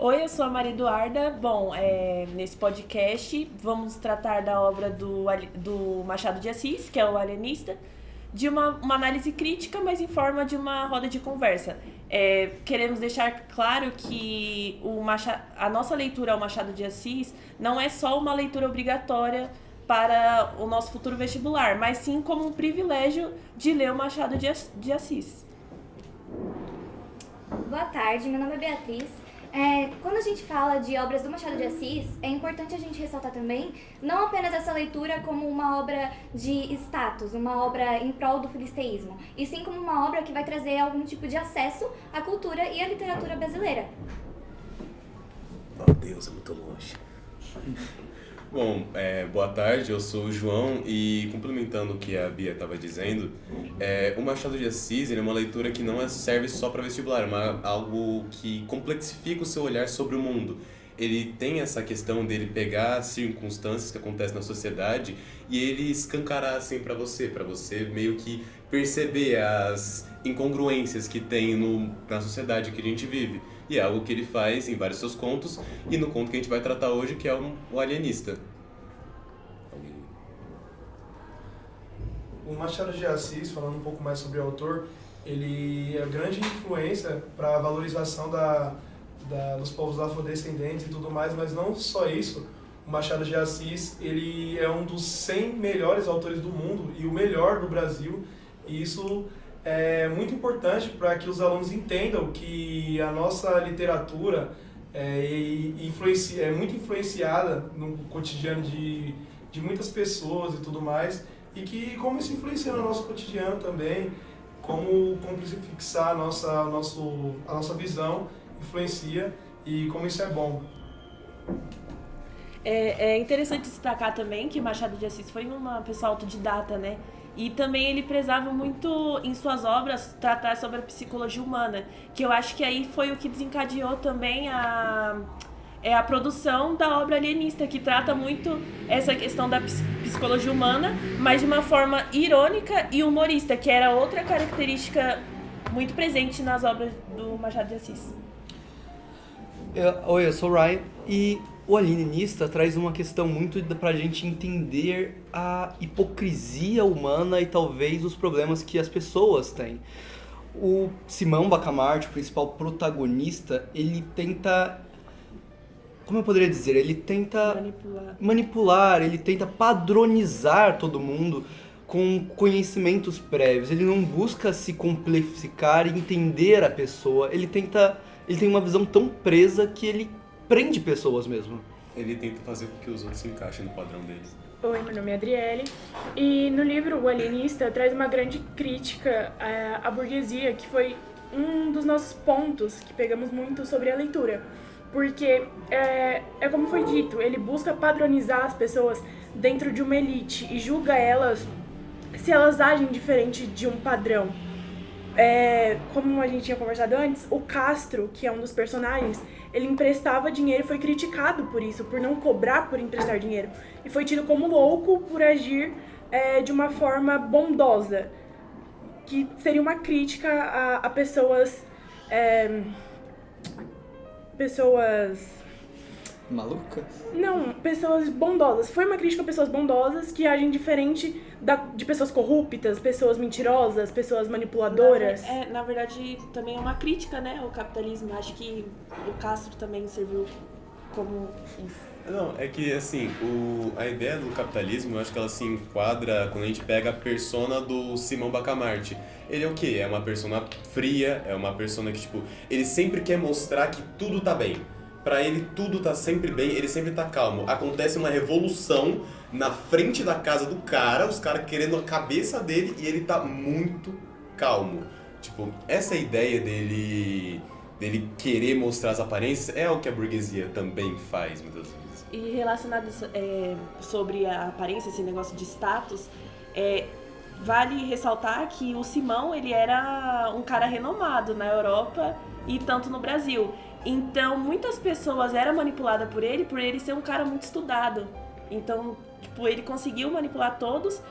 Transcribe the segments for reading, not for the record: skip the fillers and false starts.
Oi, eu sou a Maria Eduarda. Bom, nesse podcast vamos tratar da obra do Machado de Assis, que é o Alienista, de uma análise crítica, mas em forma de uma roda de conversa. Queremos deixar claro que a nossa leitura ao Machado de Assis não é só uma leitura obrigatória para o nosso futuro vestibular, mas sim como um privilégio de ler o Machado de Assis. Boa tarde, meu nome é Beatriz. Quando a gente fala de obras do Machado de Assis, é importante a gente ressaltar também não apenas essa leitura como uma obra de status, uma obra em prol do filisteísmo, e sim como uma obra que vai trazer algum tipo de acesso à cultura e à literatura brasileira. Oh, Deus, é muito longe. Bom, boa tarde, eu sou o João e complementando o que a Bia estava dizendo, o Machado de Assis ele é uma leitura que não serve só para vestibular, mas algo que complexifica o seu olhar sobre o mundo. Ele tem essa questão dele pegar circunstâncias que acontecem na sociedade e ele escancarar assim para você meio que perceber as incongruências que tem na sociedade que a gente vive. E é algo que ele faz em vários seus contos e no conto que a gente vai tratar hoje, que é o Alienista. O Machado de Assis, falando um pouco mais sobre o autor, ele é grande influência para a valorização dos povos afrodescendentes e tudo mais, mas não só isso. O Machado de Assis ele é um dos 100 melhores autores do mundo e o melhor do Brasil, e isso é muito importante para que os alunos entendam que a nossa literatura é muito influenciada no cotidiano de muitas pessoas e tudo mais, e que como isso influencia no nosso cotidiano também, como fixar a nossa visão influencia e como isso é bom. É interessante destacar também que Machado de Assis foi uma pessoa autodidata, né? E também ele prezava muito em suas obras tratar sobre a psicologia humana, que eu acho que aí foi o que desencadeou também a produção da obra Alienista, que trata muito essa questão da psicologia humana, mas de uma forma irônica e humorista, que era outra característica muito presente nas obras do Machado de Assis. Oi, eu sou o Ryan e o Alienista traz uma questão muito pra gente entender a hipocrisia humana e talvez os problemas que as pessoas têm. O Simão Bacamarte, o principal protagonista, ele tenta... Como eu poderia dizer? Ele tenta manipular, ele tenta padronizar todo mundo com conhecimentos prévios. Ele não busca se complexificar e entender a pessoa. Ele tem uma visão tão presa que ele prende pessoas mesmo. Ele tenta fazer com que os outros se encaixem no padrão deles. Oi, meu nome é Adriele e no livro O Alienista traz uma grande crítica à burguesia, que foi um dos nossos pontos que pegamos muito sobre a leitura. Porque, como foi dito, ele busca padronizar as pessoas dentro de uma elite e julga elas se elas agem diferente de um padrão. Como a gente tinha conversado antes, o Castro, que é um dos personagens, ele emprestava dinheiro e foi criticado por isso, por não cobrar por emprestar dinheiro. E foi tido como louco por agir de uma forma bondosa, que seria uma crítica a pessoas... Malucas? Não, pessoas bondosas. Foi uma crítica a pessoas bondosas que agem diferente de pessoas corruptas, pessoas mentirosas, pessoas manipuladoras. Na verdade, também é uma crítica, né, ao capitalismo. Acho que o Castro também serviu como isso. Não, é que assim, a ideia do capitalismo, eu acho que ela se enquadra quando a gente pega a persona do Simão Bacamarte. Ele é o quê? É uma persona fria, é uma persona que, tipo, ele sempre quer mostrar que tudo tá bem. Pra ele tudo tá sempre bem, ele sempre tá calmo. Acontece uma revolução na frente da casa do cara, os caras querendo a cabeça dele e ele tá muito calmo. Tipo, essa ideia dele querer mostrar as aparências é o que a burguesia também faz, muitas vezes. E relacionado sobre a aparência, esse negócio de status, vale ressaltar que o Simão, ele era um cara renomado na Europa e tanto no Brasil. Então, muitas pessoas eram manipuladas por ele ser um cara muito estudado. Então, tipo, ele conseguiu manipular todos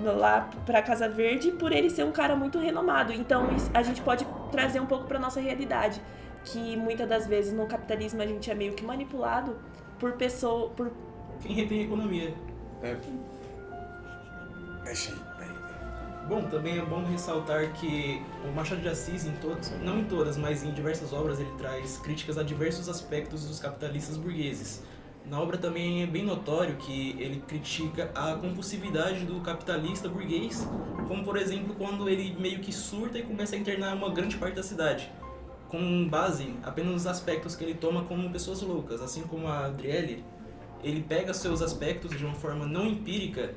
lá pra Casa Verde por ele ser um cara muito renomado. Então, a gente pode trazer um pouco pra nossa realidade. que muitas das vezes no capitalismo a gente é meio que manipulado por pessoa, por Quem retém a economia. Bom, também é bom ressaltar que o Machado de Assis, não em todas, mas em diversas obras, ele traz críticas a diversos aspectos dos capitalistas burgueses. Na obra também é bem notório que ele critica a compulsividade do capitalista burguês, como por exemplo quando ele meio que surta e começa a internar uma grande parte da cidade, com base apenas nos aspectos que ele toma como pessoas loucas. Assim como a Adriele, ele pega seus aspectos de uma forma não empírica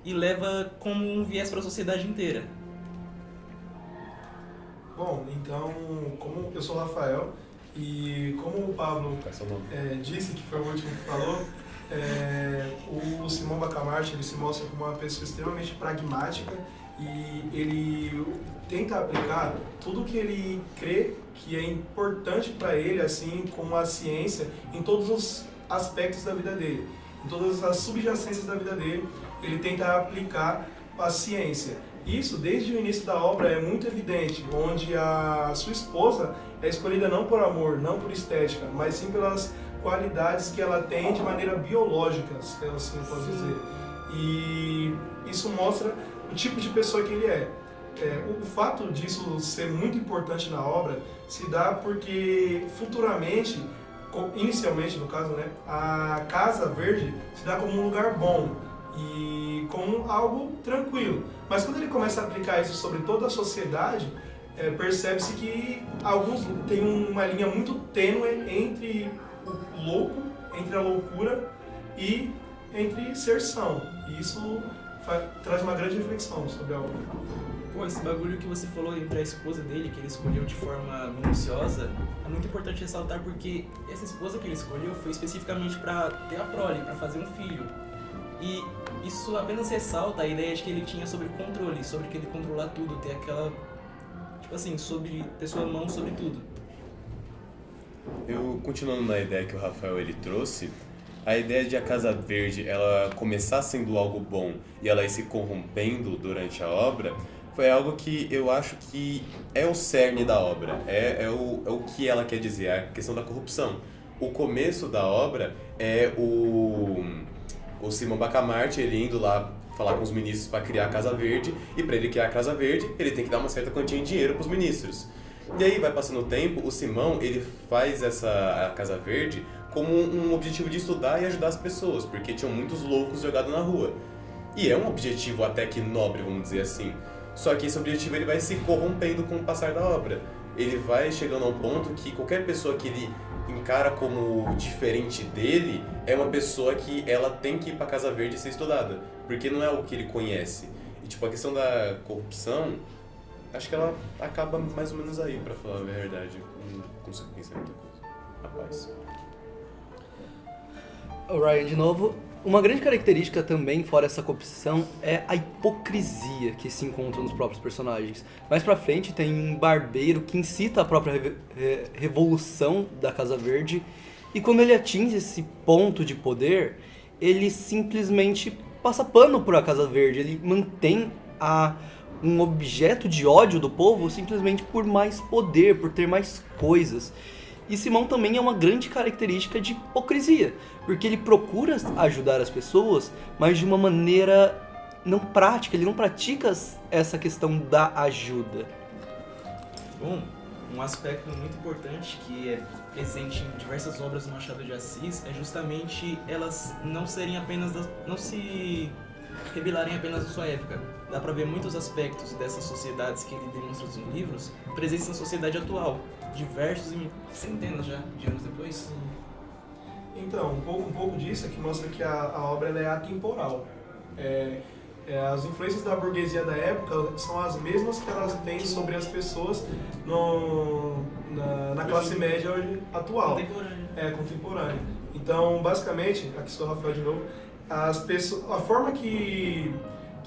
e leva como um viés para a sociedade inteira. Bom, então, como eu sou o Rafael, e como o Pablo disse, que foi o último que falou, o Simão Bacamarte, ele se mostra como uma pessoa extremamente pragmática e ele tenta aplicar tudo que ele crê que é importante para ele, assim como a ciência, em todos os aspectos da vida dele, em todas as subjacências da vida dele, ele tenta aplicar a ciência. Isso, desde o início da obra, é muito evidente, onde a sua esposa é escolhida não por amor, não por estética, mas sim pelas qualidades que ela tem de maneira biológica, se assim pode dizer. E isso mostra o tipo de pessoa que ele é. O fato disso ser muito importante na obra se dá porque futuramente, inicialmente no caso, né, a Casa Verde se dá como um lugar bom e como algo tranquilo. Mas quando ele começa a aplicar isso sobre toda a sociedade, percebe-se que alguns têm uma linha muito tênue entre o louco, entre a loucura e entre ser são. E isso traz uma grande reflexão sobre a obra. Pô, esse bagulho que você falou entre a esposa dele, que ele escolheu de forma minuciosa, é muito importante ressaltar porque essa esposa que ele escolheu foi especificamente para ter a prole, para fazer um filho. E isso apenas ressalta a ideia de que ele tinha sobre controle, sobre que ele controlar tudo, ter aquela, tipo assim, sobre ter sua mão sobre tudo. Eu, continuando na ideia que o Rafael ele trouxe, a ideia de a Casa Verde ela começar sendo algo bom e ela ir se corrompendo durante a obra foi algo que eu acho que é o cerne da obra, é o que ela quer dizer, a questão da corrupção. O começo da obra é o Simão Bacamarte, ele indo lá falar com os ministros para criar a Casa Verde, e para ele criar a Casa Verde, ele tem que dar uma certa quantia de dinheiro para os ministros. E aí vai passando o tempo, o Simão, ele faz a Casa Verde como um objetivo de estudar e ajudar as pessoas, porque tinham muitos loucos jogados na rua. E é um objetivo até que nobre, vamos dizer assim. Só que esse objetivo ele vai se corrompendo com o passar da obra. Ele vai chegando a um ponto que qualquer pessoa que ele encara como diferente dele é uma pessoa que ela tem que ir para Casa Verde e ser estudada, porque não é o que ele conhece. E tipo, a questão da corrupção, acho que ela acaba mais ou menos aí, para falar a verdade. Não consigo pensar em muita coisa. Rapaz. O Ryan, de novo, uma grande característica também, fora essa corrupção, é a hipocrisia que se encontra nos próprios personagens. Mais pra frente tem um barbeiro que incita a própria revolução da Casa Verde, e quando ele atinge esse ponto de poder, ele simplesmente passa pano por a Casa Verde, ele mantém um objeto de ódio do povo simplesmente por mais poder, por ter mais coisas. E Simão também é uma grande característica de hipocrisia, porque ele procura ajudar as pessoas, mas de uma maneira não prática, ele não pratica essa questão da ajuda. Bom, um aspecto muito importante que é presente em diversas obras do Machado de Assis é justamente elas não se revelarem apenas na sua época. Dá pra ver muitos aspectos dessas sociedades que ele demonstra nos livros presentes na sociedade atual, diversos e centenas já de anos depois. Então, um pouco disso é que mostra que a obra ela é atemporal. As influências da burguesia da época são as mesmas que elas têm sobre as pessoas na classe média hoje, atual. Contemporânea. Então, basicamente, aqui sou o Rafael de novo, a forma que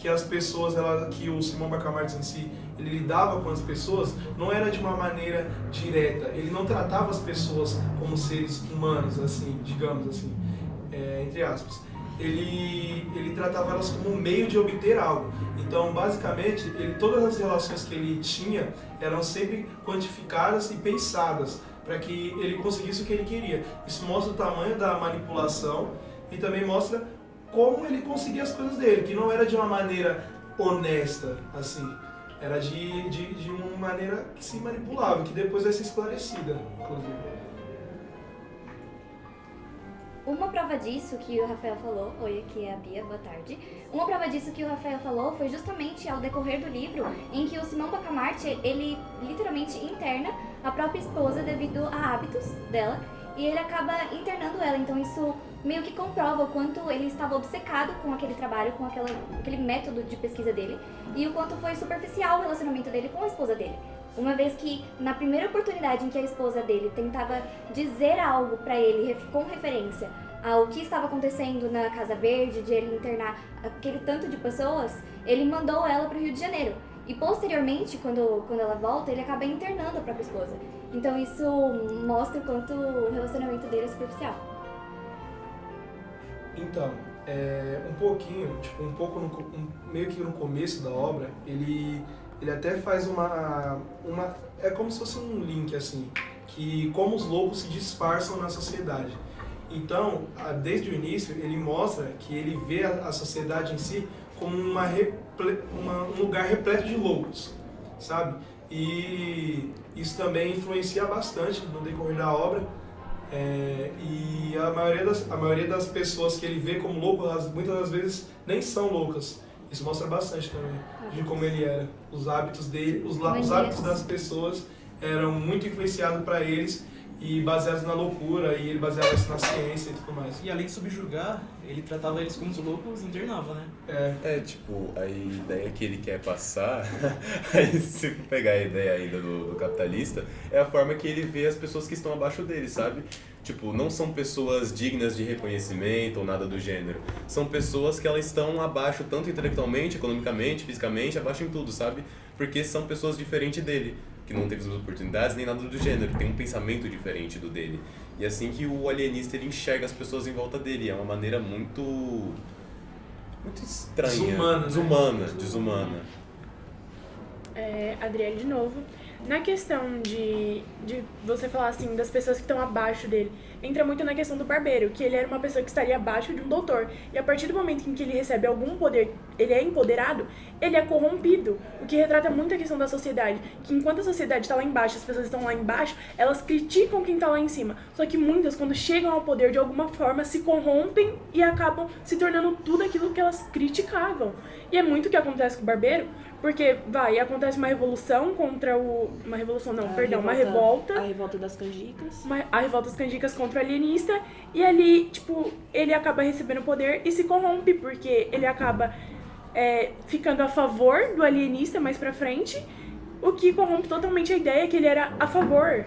as pessoas, que o Simão Bacamarte em si, ele lidava com as pessoas, não era de uma maneira direta. Ele não tratava as pessoas como seres humanos, assim, digamos assim, entre aspas. Ele tratava elas como um meio de obter algo. Então, basicamente, todas as relações que ele tinha eram sempre quantificadas e pensadas para que ele conseguisse o que ele queria. Isso mostra o tamanho da manipulação e também mostra como ele conseguia as coisas dele, que não era de uma maneira honesta, assim, era de uma maneira que se manipulava, que depois vai ser esclarecida, inclusive. Uma prova disso que o Rafael falou, oi, aqui é a Bia, boa tarde. Uma prova disso que o Rafael falou foi justamente ao decorrer do livro, em que o Simão Bacamarte, ele literalmente interna a própria esposa devido a hábitos dela, e ele acaba internando ela, então isso meio que comprova o quanto ele estava obcecado com aquele trabalho, com aquele método de pesquisa dele, e o quanto foi superficial o relacionamento dele com a esposa dele. Uma vez que, na primeira oportunidade em que a esposa dele tentava dizer algo pra ele com referência ao que estava acontecendo na Casa Verde, de ele internar aquele tanto de pessoas, ele mandou ela pro Rio de Janeiro. E posteriormente, quando ela volta, ele acaba internando a própria esposa. Então isso mostra o quanto o relacionamento dele é superficial. Então, meio que no começo da obra, ele até faz é como se fosse um link, assim, que como os loucos se disfarçam na sociedade. Então, desde o início, ele mostra que ele vê a sociedade em si como um lugar repleto de loucos, sabe? E isso também influencia bastante no decorrer da obra. E a maioria das pessoas que ele vê como loucos, muitas das vezes nem são loucas. Isso mostra bastante também de como ele era. Os hábitos dele, os hábitos das pessoas eram muito influenciados para eles e baseados na loucura, e ele baseava isso na ciência e tudo mais. E além de subjugar, ele tratava eles como os loucos e internava, né? Tipo, a ideia que ele quer passar, aí se pegar a ideia ainda do capitalista, é a forma que ele vê as pessoas que estão abaixo dele, sabe? Tipo, não são pessoas dignas de reconhecimento ou nada do gênero. São pessoas que elas estão abaixo, tanto intelectualmente, economicamente, fisicamente, abaixo em tudo, sabe? Porque são pessoas diferentes dele, que não teve as oportunidades nem nada do gênero, que tem um pensamento diferente do dele. E é assim que o alienista ele enxerga as pessoas em volta dele. É uma maneira muito estranha. Desumana. Adriele, de novo. Na questão de você falar assim, das pessoas que estão abaixo dele, entra muito na questão do barbeiro, que ele era uma pessoa que estaria abaixo de um doutor. E a partir do momento em que ele recebe algum poder, ele é empoderado, ele é corrompido. O que retrata muito a questão da sociedade, que enquanto a sociedade está lá embaixo, as pessoas estão lá embaixo, elas criticam quem está lá em cima. Só que muitas, quando chegam ao poder, de alguma forma, se corrompem e acabam se tornando tudo aquilo que elas criticavam. E é muito o que acontece com o barbeiro, porque acontece uma revolução contra uma revolta. A revolta das canjicas. A revolta das canjicas contra o alienista. E ali, ele acaba recebendo poder e se corrompe, porque ele acaba ficando a favor do alienista mais pra frente, o que corrompe totalmente a ideia que ele era a favor.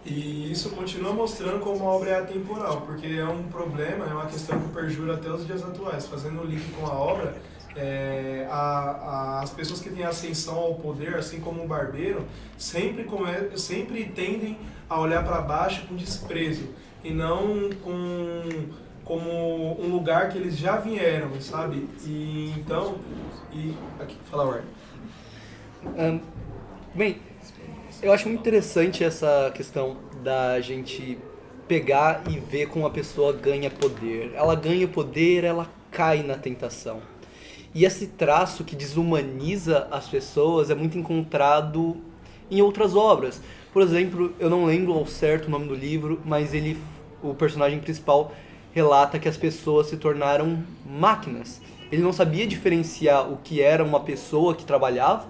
E isso continua mostrando como a obra é atemporal, porque é um problema, é uma questão que perdura até os dias atuais. Fazendo o link com a obra, as pessoas que têm ascensão ao poder, assim como o barbeiro, sempre tendem a olhar para baixo com desprezo e não como um lugar que eles já vieram, sabe? E então, aqui, fala, Ward. Bem, eu acho muito interessante essa questão da gente pegar e ver como a pessoa ganha poder. Ela ganha poder, ela cai na tentação. E esse traço que desumaniza as pessoas é muito encontrado em outras obras. Por exemplo, eu não lembro ao certo o nome do livro, mas o personagem principal relata que as pessoas se tornaram máquinas. Ele não sabia diferenciar o que era uma pessoa que trabalhava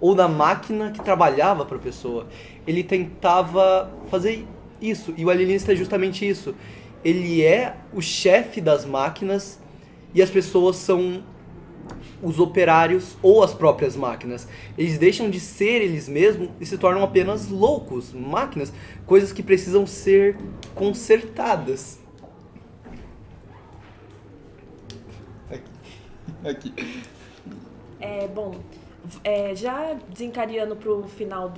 ou da máquina que trabalhava para a pessoa. Ele tentava fazer isso, e o alienista é justamente isso. Ele é o chefe das máquinas e as pessoas são os operários ou as próprias máquinas. Eles deixam de ser eles mesmos e se tornam apenas loucos, máquinas, coisas que precisam ser consertadas. Aqui. Já desencadeando para o final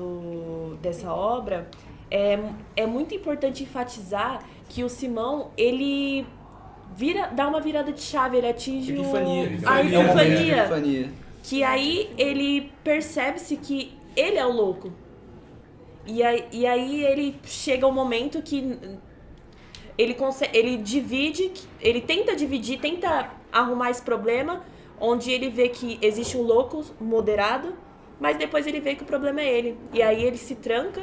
dessa obra, é muito importante enfatizar que o Simão, ele dá uma virada de chave, ele atinge a epifania. Que aí ele percebe-se que ele é o louco. E aí ele chega um momento que ele divide, ele tenta dividir, tenta arrumar esse problema, onde ele vê que existe um louco moderado, mas depois ele vê que o problema é ele. E aí ele se tranca.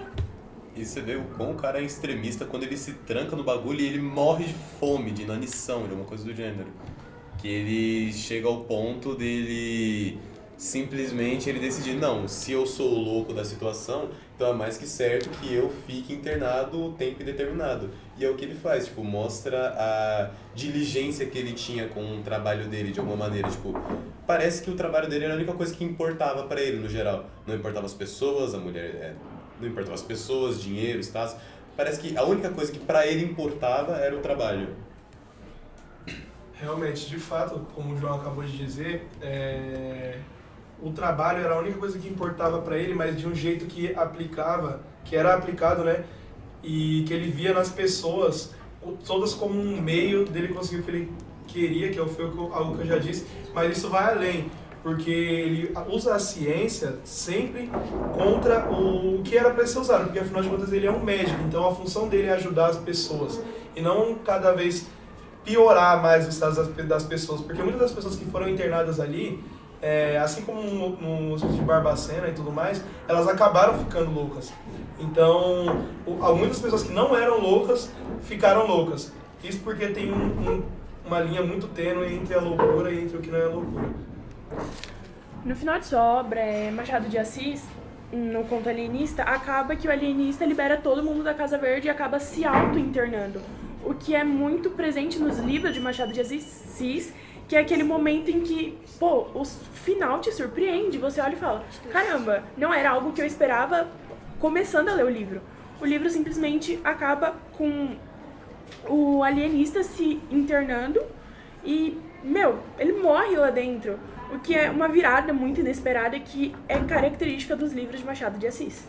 E você vê o quão o cara é extremista quando ele se tranca no bagulho e ele morre de fome, de inanição, de alguma coisa do gênero. Que ele chega ao ponto dele simplesmente ele decidir, não, se eu sou o louco da situação, então é mais que certo que eu fique internado o tempo indeterminado. E é o que ele faz, tipo, mostra a diligência que ele tinha com o trabalho dele de alguma maneira, tipo, parece que o trabalho dele era a única coisa que importava pra ele no geral. Não importava as pessoas, a mulher, não importava as pessoas, dinheiro, status. Parece que a única coisa que pra ele importava era o trabalho. Realmente, de fato, como o João acabou de dizer, o trabalho era a única coisa que importava para ele, mas de um jeito que era aplicado, né? E que ele via nas pessoas todas como um meio dele conseguir o que ele queria, que foi algo que eu já disse, mas isso vai além, porque ele usa a ciência sempre contra o que era para ser usado, porque afinal de contas ele é um médico, então a função dele é ajudar as pessoas e não cada vez piorar mais o estado das pessoas, porque muitas das pessoas que foram internadas ali, assim como no hospício de Barbacena e tudo mais, elas acabaram ficando loucas. Então, muitas pessoas que não eram loucas ficaram loucas. Isso porque tem uma linha muito tênue entre a loucura e entre o que não é loucura. No final de sua obra, Machado de Assis, no conto alienista, acaba que o alienista libera todo mundo da Casa Verde e acaba se auto-internando. O que é muito presente nos livros de Machado de Assis, que é aquele momento em que, o final te surpreende. Você olha e fala, caramba, não era algo que eu esperava começando a ler o livro. O livro simplesmente acaba com o alienista se internando e, ele morre lá dentro. O que é uma virada muito inesperada que é característica dos livros de Machado de Assis.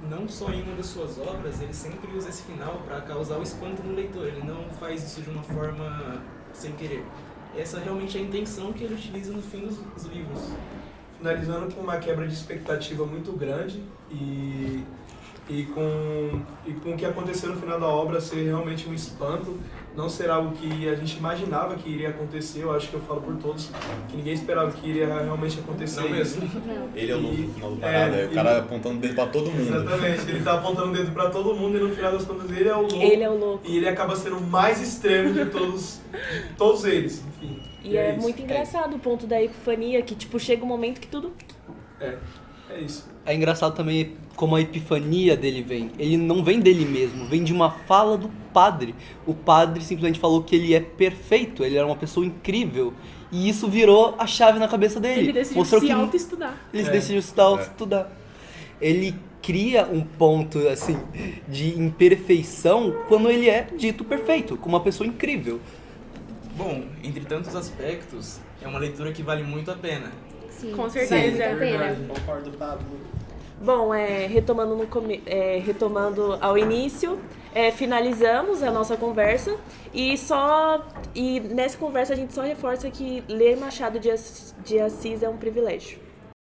Não só em uma das suas obras, ele sempre usa esse final para causar o espanto no leitor. Ele não faz isso de uma forma sem querer. Essa realmente é a intenção que ele utiliza no fim dos livros. Finalizando com uma quebra de expectativa muito grande e com o que aconteceu no final da obra ser realmente um espanto, não ser algo que a gente imaginava que iria acontecer. Eu acho que eu falo por todos, que ninguém esperava que iria realmente acontecer. Não mesmo. Não. Ele é o louco no final do parada, o cara apontando o dedo pra todo mundo. Exatamente, ele tá apontando o dedo pra todo mundo e no final das contas ele é o louco. Ele é o louco. E ele acaba sendo o mais extremo de todos eles, enfim. E é isso. muito engraçado o ponto da epifania, que chega um momento que tudo... É isso. É engraçado também como a epifania dele vem. Ele não vem dele mesmo, vem de uma fala do padre. O padre simplesmente falou que ele é perfeito, ele era uma pessoa incrível. E isso virou a chave na cabeça dele. Ele decidiu Mostrou se que auto-estudar. Ele decidiu se auto-estudar. Ele cria um ponto, assim, de imperfeição quando ele é dito perfeito, como uma pessoa incrível. Bom, entre tantos aspectos, é uma leitura que vale muito a pena. Sim. Com certeza. Vale a pena. Concordo, Pablo. Bom, retomando ao início, finalizamos a nossa conversa e nessa conversa a gente só reforça que ler Machado de Assis é um privilégio.